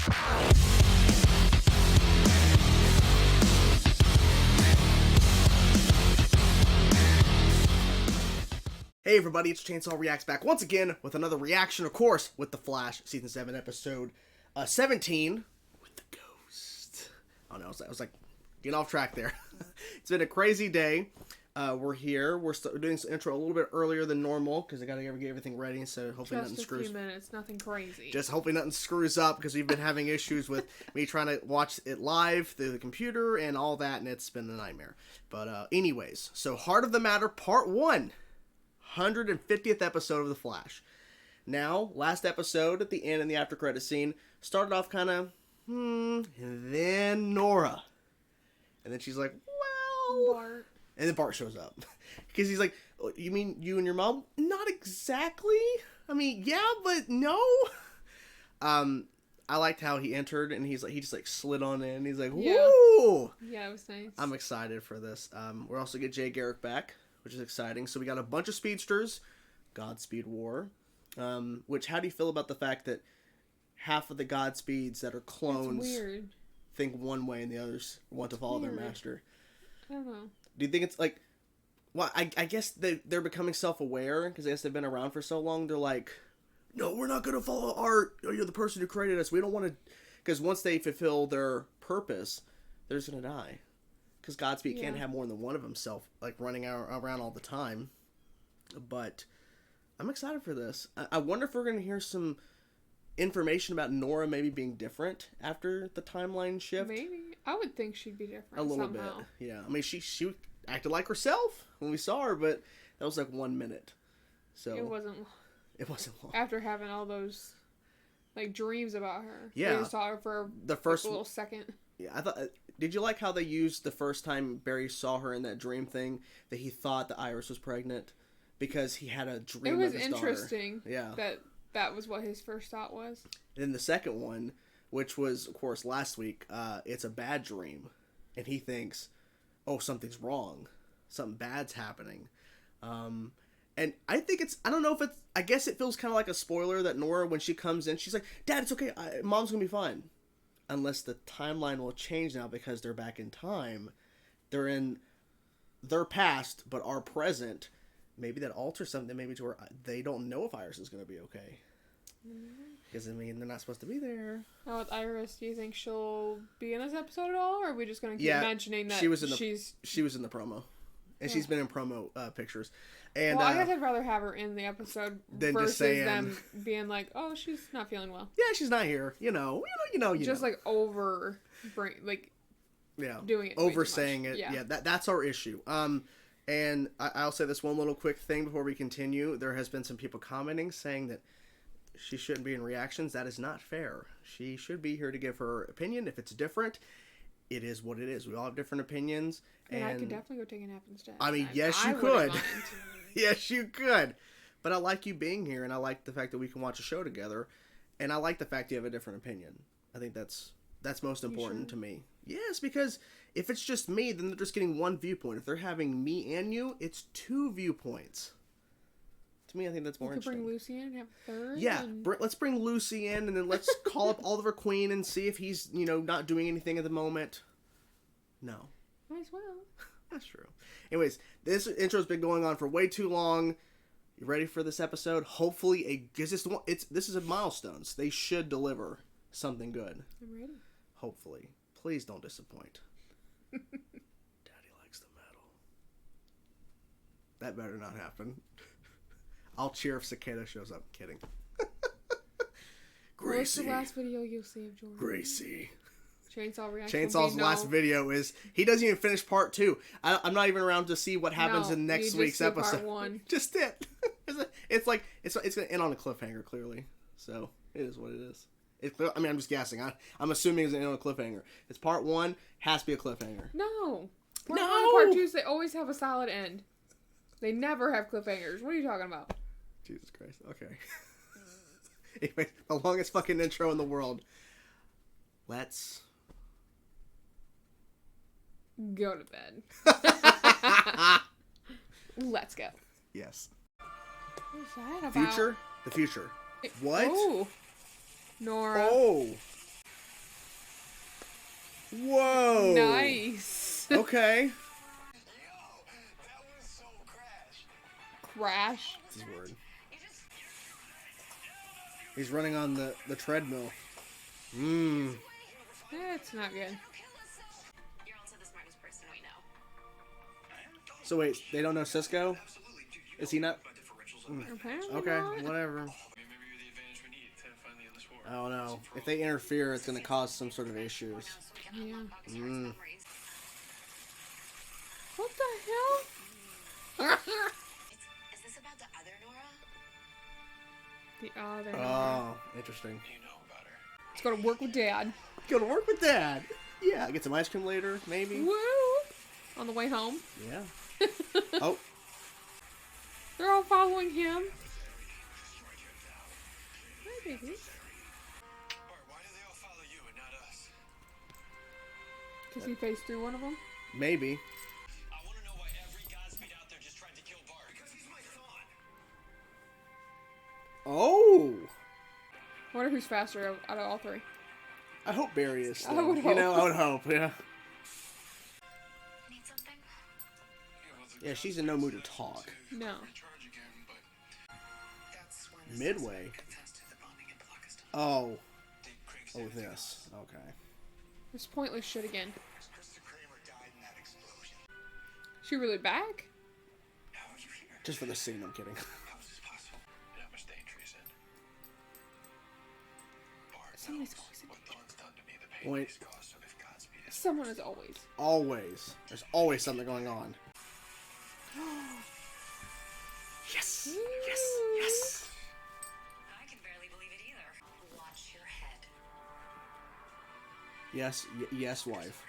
Hey everybody, it's Chainsaw Reacts back once again with another reaction, of course, with The Flash, Season 7, Episode 17, with the Ghost. Oh no, I was like, getting off track there. It's been a crazy day. We're here. We're doing this intro a little bit earlier than normal, because I gotta get everything ready, so hopefully nothing screws... Just a few minutes, nothing crazy. Just hopefully nothing screws up, because we've been having issues with me trying to watch it live through the computer and all that, and it's been a nightmare. But anyways, so Heart of the Matter Part 1. 150th episode of The Flash. Now, last episode at the end in the after credit scene started off kind of, and then Nora. And then she's like, well... Bart. And then Bart shows up. Because he's like, you mean you and your mom? Not exactly. I mean, yeah, but no. I liked how he entered and he just like slid on in. He's like, woo! Yeah, it was nice. I'm excited for this. We're also get Jay Garrick back, which is exciting. So we got a bunch of speedsters, Godspeed War, which, how do you feel about the fact that half of the Godspeeds that are clones think one way and the others want to follow their master? I don't know. Do you think it's like, well, I guess they're becoming self-aware because I guess they've been around for so long. They're like, no, we're not going to follow Art. You're the person who created us. We don't want to, because once they fulfill their purpose, they're just going to die. Because Godspeed can't have more than one of himself, like, running around all the time. But I'm excited for this. I wonder if we're going to hear some information about Nora maybe being different after the timeline shift. Maybe. I would think she'd be different a little somehow. bit. Yeah. I mean, she acted like herself when we saw her, but that was like 1 minute. So it wasn't long. After having all those, like, dreams about her. Yeah. We just saw her for the first a little second. Yeah, I thought... Did you like how they used the first time Barry saw her in that dream thing that he thought that Iris was pregnant because he had a dream of his daughter? It was interesting. Yeah. That was what his first thought was. And then the second one, which was, of course, last week, it's a bad dream. And he thinks, oh, something's wrong. Something bad's happening. And I think I don't know if it's... I guess it feels kind of like a spoiler that Nora, when she comes in, she's like, Dad, it's okay. Mom's going to be fine. Unless the timeline will change now because they're back in time. They're in their past, but our present. Maybe that alters something, maybe to where they don't know if Iris is going to be okay. Because, I mean, they're not supposed to be there. Now with Iris, do you think she'll be in this episode at all? Or are we just going to keep mentioning that she was in the promo. And she's been in promo pictures. And, well, I guess I'd rather have her in the episode versus them being like, "Oh, she's not feeling well." Yeah, she's not here. You know. Just like doing it. Over saying it. Yeah, that's our issue. And I'll say this one little quick thing before we continue. There has been some people commenting saying that she shouldn't be in reactions. That is not fair. She should be here to give her opinion. If it's different, it is what it is. We all have different opinions. And I could definitely go take a nap instead. I mean, yes, you could. Yes, you could. But I like you being here, and I like the fact that we can watch a show together, and I like the fact you have a different opinion. I think that's most important to me. Yes, because if it's just me, then they're just getting one viewpoint. If they're having me and you, it's two viewpoints. To me, I think that's more interesting. Bring Lucy in and have a third? Yeah, let's bring Lucy in, and then let's call up Oliver Queen and see if he's, not doing anything at the moment. No. Might as well. That's true. Anyways, this intro's been going on for way too long. You ready for this episode? Hopefully, this is a milestone. So they should deliver something good. I'm ready. Hopefully. Please don't disappoint. Daddy likes the metal. That better not happen. I'll cheer if Cicada shows up. Kidding. Gracie. What's the last video you'll see of Jordan? Gracie. Chainsaw's last video is he doesn't even finish part 2. I'm not even around to see what happens in next week's episode. Part 1. Just it. It's like it's gonna end on a cliffhanger clearly. So it is what it is. I'm just guessing. I'm assuming it's gonna end on a cliffhanger. It's part 1, has to be a cliffhanger. No. Part 1 and part 2, they always have a solid end. They never have cliffhangers. What are you talking about? Jesus Christ. Okay. Anyway, the longest fucking intro in the world. Let's go to bed. Let's go. Yes. What is that about? Future? The future. What? Oh. Nora. Oh. Whoa. Nice. Okay. Crash. That's his word. He's running on the treadmill. Mmm. That's not good. So wait, they don't know Cisco? Is he not? Apparently Okay, not. whatever. I don't know. If they interfere, it's going to cause some sort of issues. Yeah. Mm. What the hell? Is this about the other Nora? The other. Oh, interesting. Let's go to work with Dad. Go to work with Dad. Yeah, get some ice cream later, maybe. Woo! On the way home. Yeah. Oh. They're all following him. Hi, baby. Why do they all follow you and not us? Because he faced through one of them. Maybe. I want to know why every Godspeed out there just tried to kill Bart. Because he's my son. Oh. I wonder who's faster out of all three. I hope Barry is still. I would You know, hope. I would hope, yeah. Need something? Yeah, she's in no mood to talk. No. That's when Midway. confessed to the bombing in Pakistan. Oh. Oh, this. Okay. It's pointless shit again. Krista Kramer died in that explosion. She really back? How are you here? Just for the scene, I'm kidding. How is this possible? And how much danger is in? Bart Somebody's knows always in what Dawn's done to me, the pain Point. he's caused, so if Godspeed is Someone is always. Always. There's always something going on. Yes. Yes. Yes. I can barely believe it either. Watch your head. Yes. Yes, wife.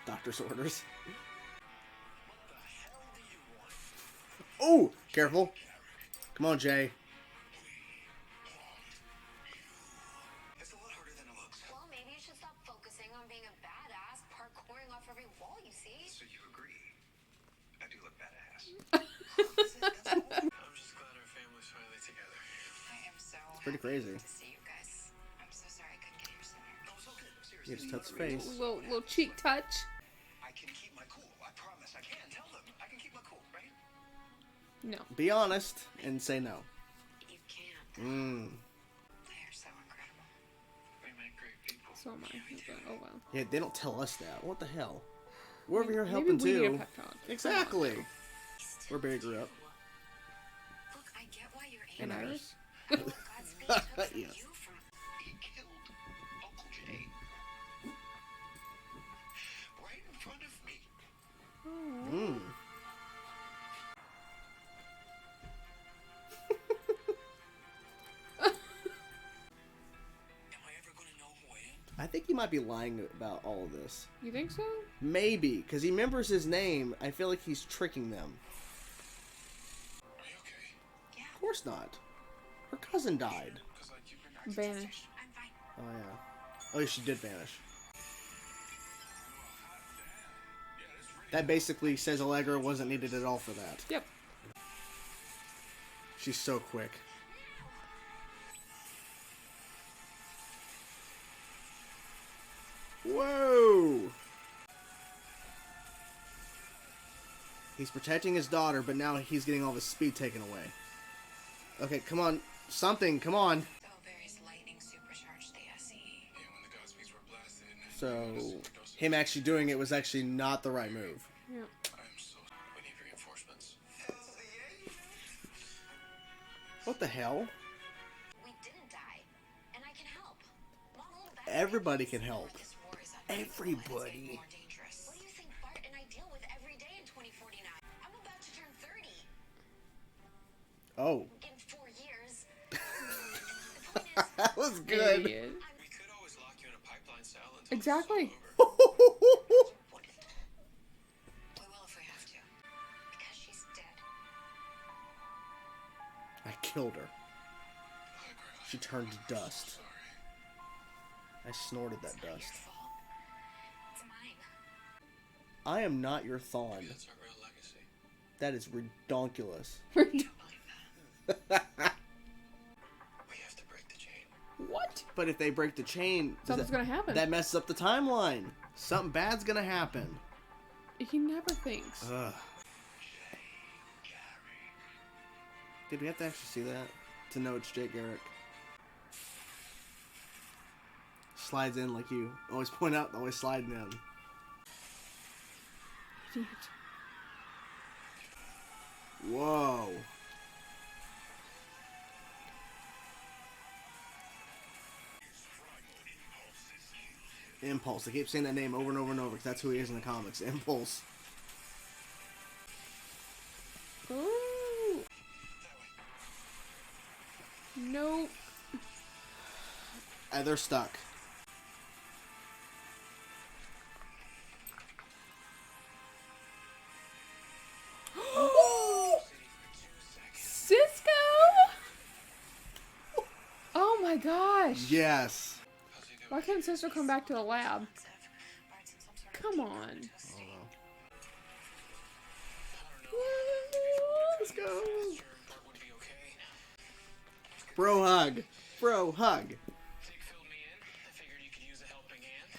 Doctor's orders. Oh, careful. Come on, Jay. It's a lot harder than it looks. Well, maybe you should stop focusing on being a badass, parkouring off every wall you see. So you agree? I do look badass. I'm just glad our family's finally together. I am so Pretty crazy. happy to see you guys. I'm so sorry I couldn't get here sooner. No, it's okay. Seriously. You just touch his face. Little cheek touch. I can keep my cool. I promise. I can. Tell them. I can keep my cool, right? No. Be honest and say no. You can't. Mm. They are so incredible. We make great people. So am I. Oh well. Yeah, they don't tell us that. What the hell? We're over here Maybe helping we need a too. pep talk. Exactly. He's Where still Barry grew cute. up. Look, I get why you're And angry. ours. What Godspeed took from Yes. you from He killed Uncle Jay. Right in front of me. Mm. Am I ever going to know who I am? I think he might be lying about all of this. You think so? Maybe, because he remembers his name. I feel like he's tricking them. Are you okay? Of course not. Her cousin died. Because like you've been Vanished. I'm fine. Oh, yeah. Oh, she did vanish. That basically says Allegra wasn't needed at all for that. Yep. She's so quick. Whoa! He's protecting his daughter, but now he's getting all the speed taken away. Okay, come on. Something, come on. So Barry's lightning supercharged the SE. Yeah, when the Godspeeds were blasted. So, him actually doing it was actually not the right move. Yeah. I'm so. We need reinforcements. What the hell? We didn't die, and I can help. Not a little bad. Everybody can help. This war is unbeatable and it's Everybody. getting more dangerous. What do you think Bart and I deal with every day in 2049? I'm about to turn 30 Oh. in 4 years. The point is, That was good. Idiot. We could always lock you in a pipeline cell until Exactly. this is all over. wouldn't. We will if we have to. Because she's dead. I killed her. Allegra, She turned to dust. sorry. I snorted that It's not your dust. fault. It's mine. I am not your Thawne. That's our real legacy. That is redonkulous. Believe that. We have to break the chain. What? But if they break the chain, something's gonna happen. That messes up the timeline. Something bad's gonna happen. He never thinks. Ugh. Did we have to actually see that to know it's Jake Garrick? Slides in like you always point out, always sliding in. Idiot. Whoa. Impulse. I keep saying that name over and over and over because that's who he is in the comics. Impulse. Ooh. Nope. They're stuck. Cisco! Oh my gosh. Yes. Why can't Sister come back to the lab? Come on. Let's go. Bro hug. Bro hug. Zeke filled me in. I figured you could use a helping hand.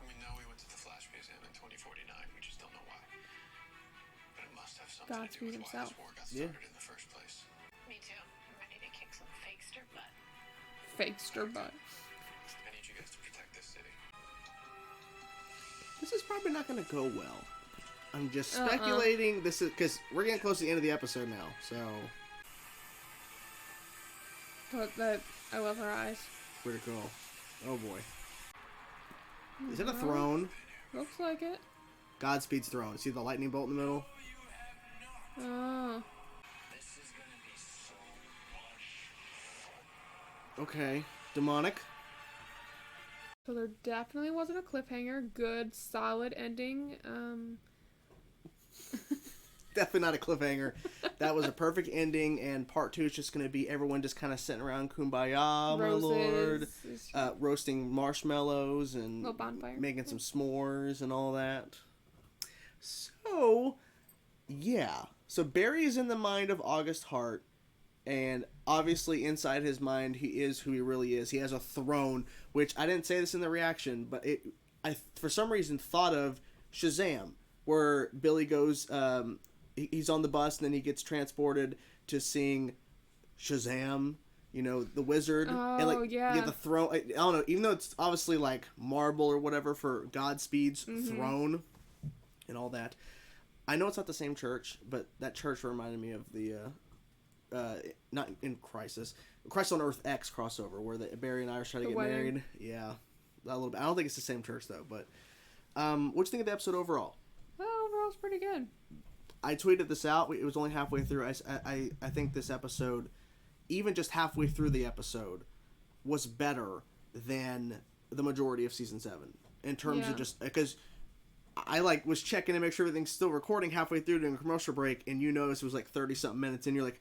We know we went to the Flash Museum in 2049. We just don't know why. But it must have something to do Godspeed with why himself. this war got started in the first place. Me too. I'm ready to kick some fakester butt. Fakester butt. I need you guys to protect this city. This is probably not going to go well. I'm just speculating. This is because we're getting close to the end of the episode now. So. But that I love her eyes. Where'd it go? Oh boy. Is it a throne? Looks like it. Godspeeds throne. See the lightning bolt in the middle? Oh. This is gonna be so much fun. Okay. Demonic. So there definitely wasn't a cliffhanger. Good, solid ending. Definitely not a cliffhanger. That was a perfect ending, and part 2 is just going to be everyone just kind of sitting around kumbaya, my lord, roasting marshmallows and little bonfire. making some s'mores and all that. So, yeah. So Barry is in the mind of August Hart, and obviously inside his mind, he is who he really is. He has a throne, which I didn't say this in the reaction, but I for some reason thought of Shazam, where Billy goes, he's on the bus and then he gets transported to seeing Shazam, you know, the wizard. Oh, and like, yeah. The throne, I don't know, even though it's obviously like marble or whatever for Godspeed's throne and all that. I know it's not the same church, but that church reminded me of the, not in Crisis on Earth X crossover where Barry and Iris try to get married. Yeah, a little bit. I don't think it's the same church though, but what'd you think of the episode overall? Well, overall, it's pretty good. I tweeted this out. It was only halfway through. I think this episode, even just halfway through the episode, was better than the majority of season 7 in terms of just because I like was checking to make sure everything's still recording halfway through during a commercial break, and you notice it was like 30-something minutes, and you're like,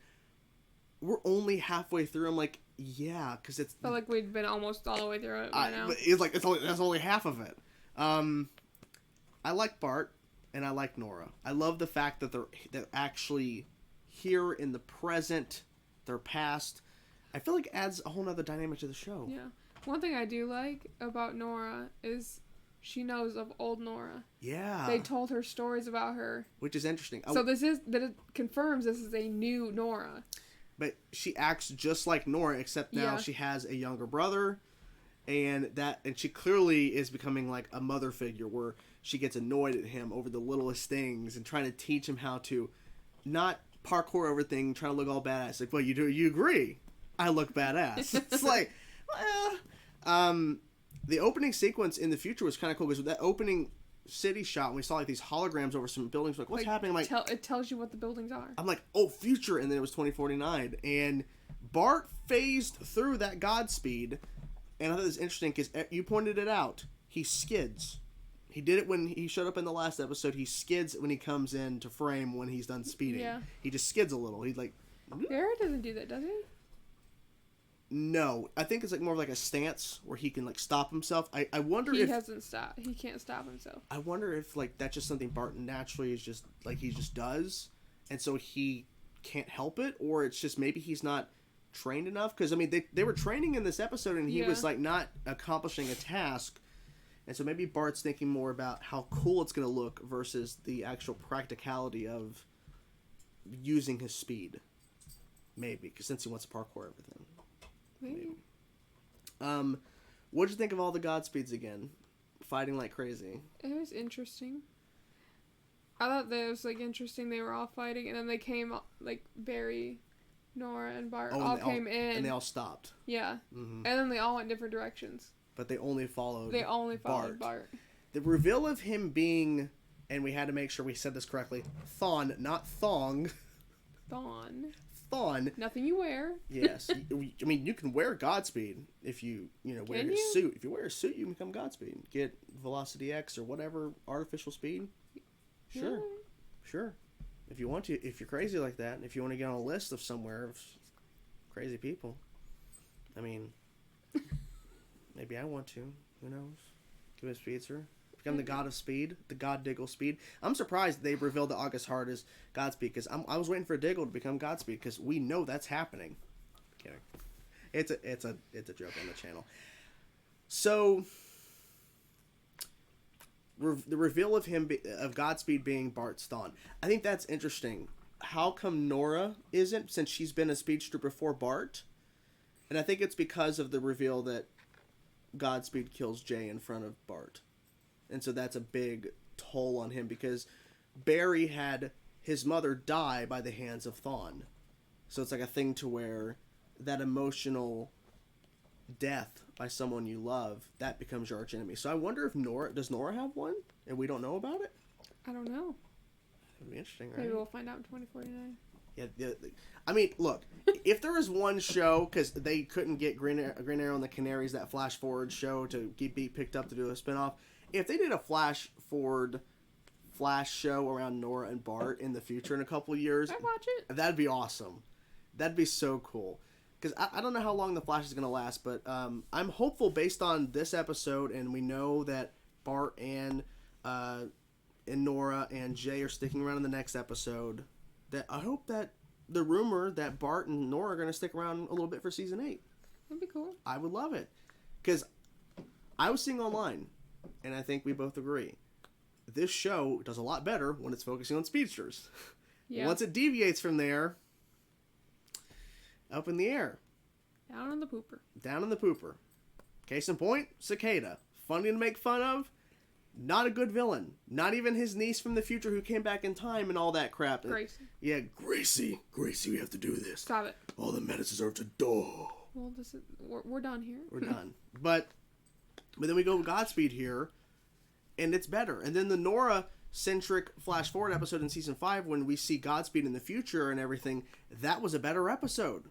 we're only halfway through. I'm like, yeah, because it's Felt like we'd been almost all the way through it by now. But it's like that's only half of it. I like Bart. And I like Nora. I love the fact that they're actually here in the present, their past. I feel like it adds a whole nother dynamic to the show. Yeah. One thing I do like about Nora is she knows of old Nora. Yeah. They told her stories about her. Which is interesting. So it confirms this is a new Nora. But she acts just like Nora, except now she has a younger brother. And she clearly is becoming like a mother figure where she gets annoyed at him over the littlest things and trying to teach him how to not parkour over things, trying to look all badass. Like, well, you agree? I look badass. It's like, well, the opening sequence in the future was kind of cool because with that opening city shot, when we saw like these holograms over some buildings, like what's happening? I'm like, it tells you what the buildings are. I'm like, oh, future, and then it was 2049, and Bart phased through that Godspeed. And I thought it was interesting because you pointed it out. He skids. He did it when he showed up in the last episode. He skids when he comes in to frame when he's done speeding. Yeah. He just skids a little. He's like... Barry doesn't do that, does he? No. I think it's like more of like a stance where he can like stop himself. I wonder if... He hasn't stopped. He can't stop himself. I wonder if like that's just something Barton naturally is just like he just does. And so he can't help it. Or it's just maybe he's not trained enough. Because, I mean, they were training in this episode, and he Yeah. was, like, not accomplishing a task. And so maybe Bart's thinking more about how cool it's going to look versus the actual practicality of using his speed. Maybe, because since he wants to parkour everything. Maybe. What'd you think of all the Godspeeds again? Fighting like crazy. It was interesting. I thought that it was, like, interesting. They were all fighting, and then they came, like, Barry, Nora, and Bart all came in. And they all stopped. Yeah. Mm-hmm. And then they all went different directions. But they only followed Bart. The reveal of him being, and we had to make sure we said this correctly, Thon, not Thong. Thon. Thon. Nothing you wear. Yes. I mean, you can wear Godspeed if you wear Can his you? suit. If you wear a suit, you can become Godspeed. Get Velocity X or whatever artificial speed. Sure. Yeah. Sure. If you want to, if you're crazy like that, and if you want to get on a list of somewhere of crazy people, I mean, maybe I want to. Who knows? Give it a speedster. Become the god of speed, the god Diggle Speed. I'm surprised they revealed that August Hart is Godspeed, because I was waiting for Diggle to become Godspeed, because we know that's happening. Kidding. It's a joke on the channel. So the reveal of him of Godspeed being Bart's Thon. I think that's interesting. How come Nora isn't, since she's been a speedster before Bart? And I think it's because of the reveal that Godspeed kills Jay in front of Bart. And so that's a big toll on him, because Barry had his mother die by the hands of Thon. So it's like a thing to where that emotional death by someone you love, that becomes your arch enemy. So I wonder if does Nora have one and we don't know about it? I don't know. It'd be interesting, right? Maybe we'll find out in 2049. Yeah, I mean, look, if there was one show, because they couldn't get Green Arrow and the Canaries, that Flash Forward show, to be picked up to do a spinoff, if they did a Flash show around Nora and Bart in the future in a couple of years, I'd watch it. that'd be awesome. That'd be so cool. Because I don't know how long the Flash is going to last, but I'm hopeful based on this episode, and we know that Bart and Nora and Jay are sticking around in the next episode, that I hope that the rumor that Bart and Nora are going to stick around a little bit for season 8. That'd be cool. I would love it. Because I was seeing online, and I think we both agree, this show does a lot better when it's focusing on speedsters. Yeah. Once it deviates from there, up in the air. Down on the pooper. Down in the pooper. Case in point, Cicada. Funny to make fun of. Not a good villain. Not even his niece from the future who came back in time and all that crap. Gracie. Yeah, Gracie. Gracie, we have to do this. Stop it. All the men deserve to die. Well, we're done here. We're done. But then we go Godspeed here, and it's better. And then the Nora-centric Flash Forward episode in Season 5, when we see Godspeed in the future and everything, that was a better episode.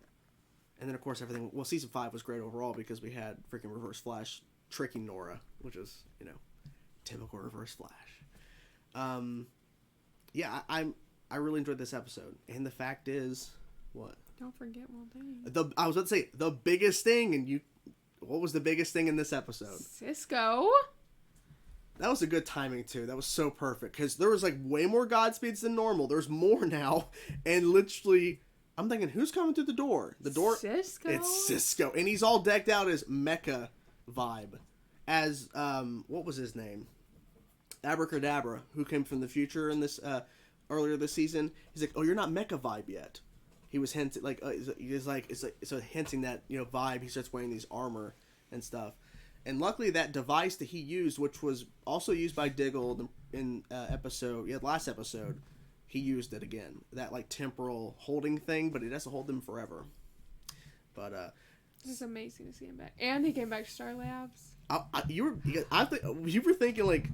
And then, of course, everything... Well, Season 5 was great overall because we had freaking Reverse Flash tricking Nora, which is, typical Reverse Flash. Yeah, I really enjoyed this episode. And the fact is... What? Don't forget one thing. I was about to say, the biggest thing, and you... What was the biggest thing in this episode? Cisco. That was a good timing, too. That was so perfect. Because there was, way more Godspeeds than normal. There's more now. And literally... I'm thinking, who's coming through the door? The door... Cisco? It's Cisco. And he's all decked out as Mecha vibe. As, what was his name? Abracadabra, who came from the future in this, earlier this season. He's like, oh, you're not Mecha vibe yet. He was hinting, it's hinting that, vibe. He starts wearing these armor and stuff. And luckily that device that he used, which was also used by Diggle in last episode, he used it again. That temporal holding thing, but it has to hold them forever. But This is amazing to see him back. And he came back to Star Labs. you were thinking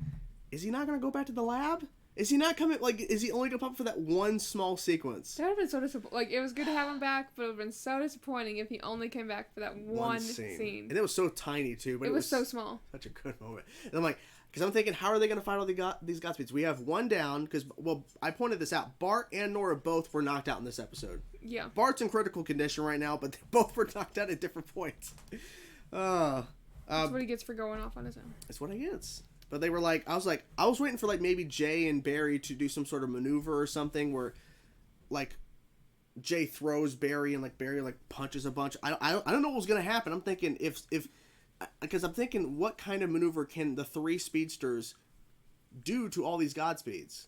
is he not gonna go back to the lab? Is he not coming? Is he only gonna pop up for that one small sequence? That would have been so disappointing. It was good to have him back, but it would have been so disappointing if he only came back for that one scene. And it was so tiny too, but it was so small. Such a good moment. And I'm because I'm thinking, how are they gonna fight all these Godspeeds? We have one down because, I pointed this out. Bart and Nora both were knocked out in this episode. Yeah. Bart's in critical condition right now, but they both were knocked out at different points. That's what he gets for going off on his own. That's what he gets. But they were I was waiting for maybe Jay and Barry to do some sort of maneuver or something where Jay throws Barry and like Barry like punches a bunch. I don't know what was gonna happen. I'm thinking because I'm thinking what kind of maneuver can the three speedsters do to all these Godspeeds,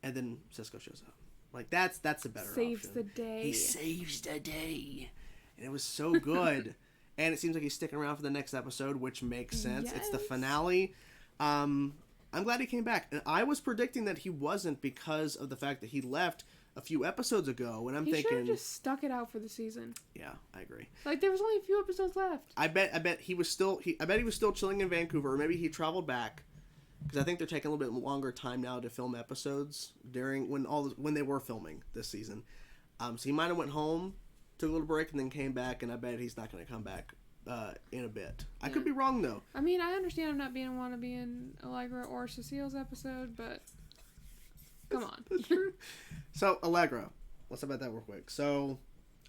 and then Cisco shows up. Like that's a better Saves option. the day. He saves the day, and it was so good. And it seems like he's sticking around for the next episode, which makes sense. Yes. It's the finale. I'm glad he came back, and I was predicting that he wasn't because of the fact that he left a few episodes ago, and I'm He should thinking, have just stuck it out for the season. yeah, I agree. Like there was only a few episodes left. I bet he was still chilling in Vancouver, or maybe he traveled back, because I think they're taking a little bit longer time now to film episodes during when they were filming this season. So he might have went home, took a little break, and then came back, and I bet he's not going to come back in a bit. I could be wrong though. I mean, I understand I'm not being want to be in Allegra or Cecile's episode, but come on. That's true. So Allegra, let's talk about that real quick. So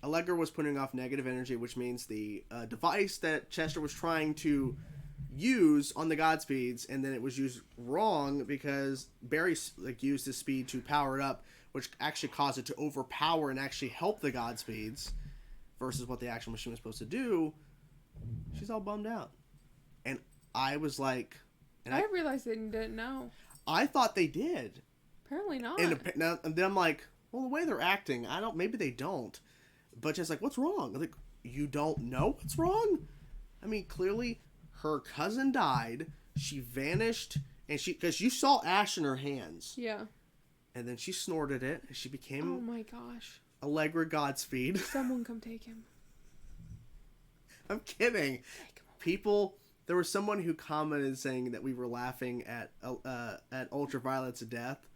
Allegra was putting off negative energy, which means the device that Chester was trying to use on the Godspeeds, and then it was used wrong because Barry used his speed to power it up, which actually caused it to overpower and actually help the Godspeeds versus what the actual machine was supposed to do. She's all bummed out, and I was like, I realized they didn't know. I thought they did. Apparently not. And then I'm like, well, the way they're acting, maybe they don't. But just like, what's wrong? I'm like, you don't know what's wrong? I mean, clearly her cousin died. She vanished, and because you saw ash in her hands. Yeah. And then she snorted it, and she became Oh my gosh. Allegra Godspeed. Someone come take him. I'm kidding. People, there was someone who commented saying that we were laughing at Ultraviolet's death,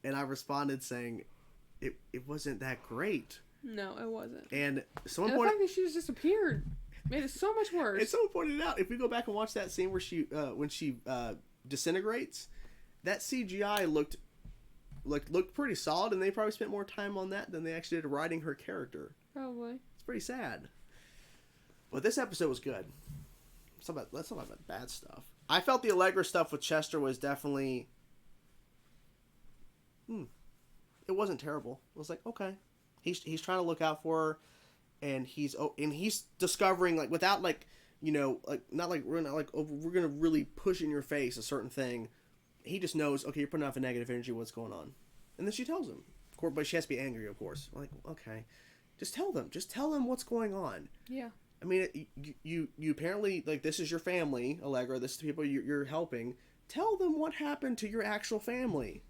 and I responded saying it wasn't that great. No, it wasn't. And someone And the pointed, fact that she just disappeared made it so much worse. and someone pointed out, if we go back and watch that scene where she when she disintegrates, that CGI looked pretty solid, and they probably spent more time on that than they actually did writing her character. Probably. It's pretty sad. But this episode was good. Let's talk about bad stuff. I felt the Allegra stuff with Chester was definitely... It wasn't terrible. It was like, okay. He's trying to look out for her, and he's discovering, like, without, like, you know, like, not like, we're not like, oh, we're going to really push in your face a certain thing. He just knows, okay, you're putting off a negative energy, what's going on? And then she tells him. Of course, but she has to be angry, of course. Like, okay. Just tell them what's going on. Yeah. I mean, you apparently, like, this is your family, Allegra. This is the people you're helping. Tell them what happened to your actual family.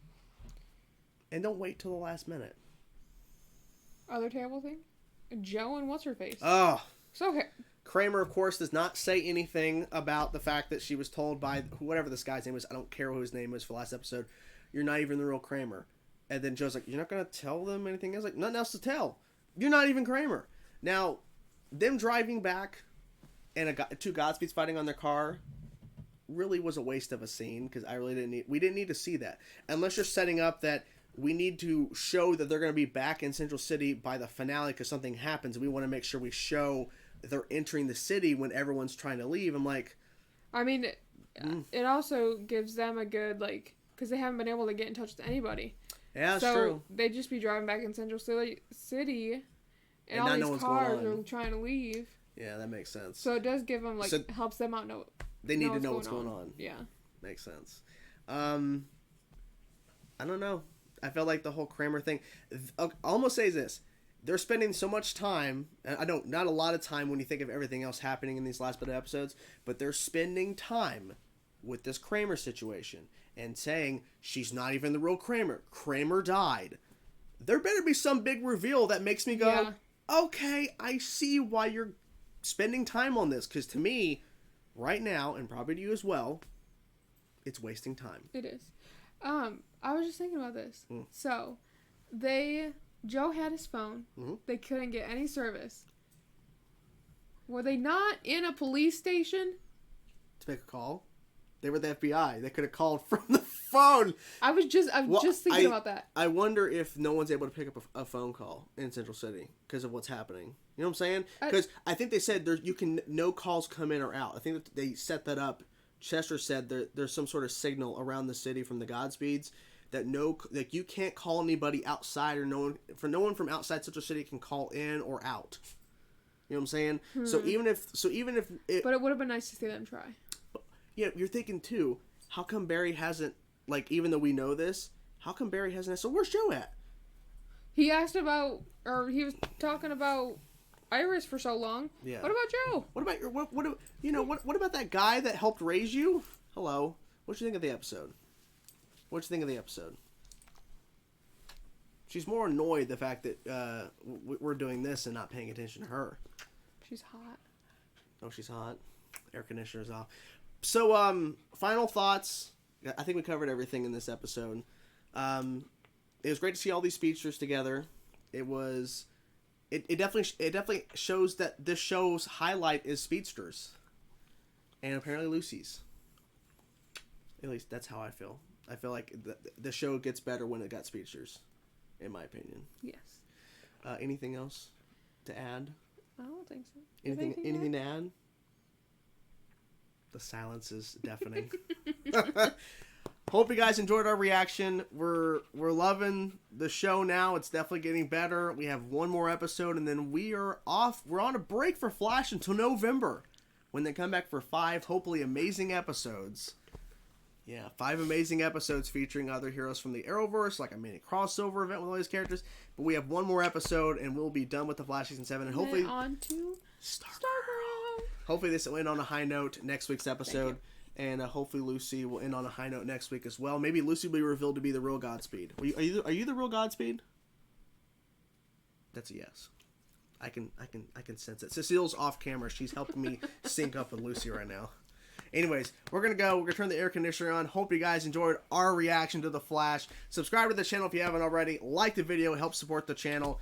And don't wait till the last minute. Other terrible thing? Joe and what's-her-face. Oh. So, okay. Kramer, of course, does not say anything about the fact that she was told by whatever this guy's name is. I don't care who his name was for last episode. You're not even the real Kramer. And then Joe's like, you're not going to tell them anything else? Like, nothing else to tell. You're not even Kramer. Now, them driving back and two Godspeeds fighting on their car really was a waste of a scene, because we didn't need to see that. Unless you're setting up that we need to show that they're going to be back in Central City by the finale because something happens. We want to make sure we show that they're entering the city when everyone's trying to leave. I'm like... I mean, it also gives them a good, like... Because they haven't been able to get in touch with anybody. Yeah, that's so true. They'd just be driving back in Central City, and all not know these what's cars going on. are trying to leave. Yeah, that makes sense. So it does give them, like, helps them out know... They need to know what's going on. Yeah. Makes sense. I don't know. I felt like the whole Kramer thing... I'll almost say this. They're spending so much time... I don't... Not a lot of time when you think of everything else happening in these last bit of episodes, but they're spending time with this Kramer situation and saying, she's not even the real Kramer. Kramer died. There better be some big reveal that makes me go, okay, I see why you're spending time on this. Because to me, right now, and probably to you as well, it's wasting time. It is. I was just thinking about this. So, Joe had his phone. Mm-hmm. They couldn't get any service. Were they not in a police station? To make a call? They were the FBI. They could have called from the phone. I was just thinking about that. I wonder if no one's able to pick up a phone call in Central City because of what's happening. You know what I'm saying? Because I think they said no calls come in or out. I think that they set that up. Chester said there's some sort of signal around the city from the Godspeeds that like you can't call anybody outside, or no one from outside Central City can call in or out. You know what I'm saying? So even if but it would have been nice to see them try. Yeah, you're thinking too, how come Barry hasn't, like, even though we know this, how come Barry hasn't asked, so where's Joe at? He asked about, or he was talking about Iris for so long. Yeah. What about Joe? What about what about that guy that helped raise you? Hello. What'd you think of the episode? What'd you think of the episode? She's more annoyed the fact that we're doing this and not paying attention to her. She's hot. Oh, she's hot. Air conditioner's off. So, final thoughts. I think we covered everything in this episode. It was great to see all these speedsters together. It definitely shows that this show's highlight is speedsters, and apparently Lucy's. At least that's how I feel. I feel like the show gets better when it got speedsters, in my opinion. Yes. Anything else to add? I don't think so. Anything to add? The silence is deafening. Hope you guys enjoyed our reaction. We're loving the show now. It's definitely getting better. We have one more episode, and then we are off. We're on a break for Flash until November, when they come back for 5 hopefully amazing episodes. Yeah, 5 amazing episodes featuring other heroes from the Arrowverse, like a mini crossover event with all these characters. But we have one more episode, and we'll be done with the Flash season 7, and hopefully on to Stargirl. Hopefully this will end on a high note next week's episode. And hopefully Lucy will end on a high note next week as well. Maybe Lucy will be revealed to be the real Godspeed. Are you the real Godspeed? That's a yes. I can sense it. Cecile's off camera. She's helping me sync up with Lucy right now. Anyways, we're gonna go. We're gonna turn the air conditioner on. Hope you guys enjoyed our reaction to The Flash. Subscribe to the channel if you haven't already. Like the video. Help support the channel.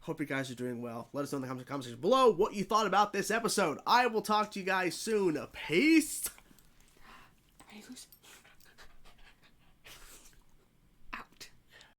Hope you guys are doing well. Let us know in the comment section below what you thought about this episode. I will talk to you guys soon. Peace.